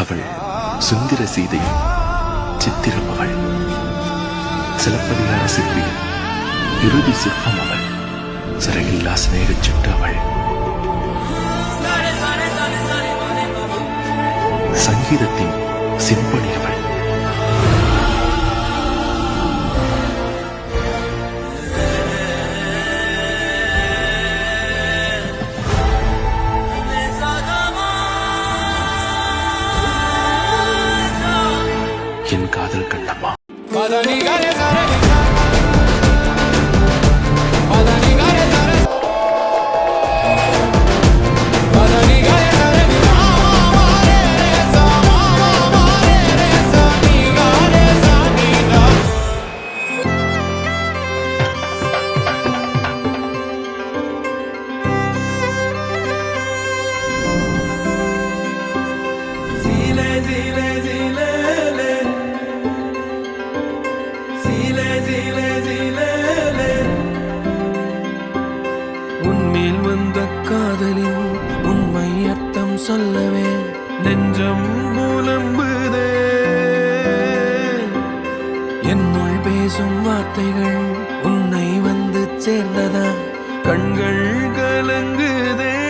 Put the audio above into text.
அவள் சுந்தர சீதையின் சித்திரம். அவள் சிலப்பதிகார சிற்பியின் இறுதி சிற்பம். அவள் சிறையில்லா சிநேகச் சிட்டு. அவள் சங்கீதத்தின் சிம்பொனி. அவள் என் காதல் கண்ணம்மா. உன்மேல் வந்த காதலின் உண்மை அர்த்தம் சொல்லவே நெஞ்சம் புலம்புதே. என்னுள் பேசும் வார்த்தைகள் உன்னை வந்து சேர்ந்ததா கண்கள் கலங்குதே.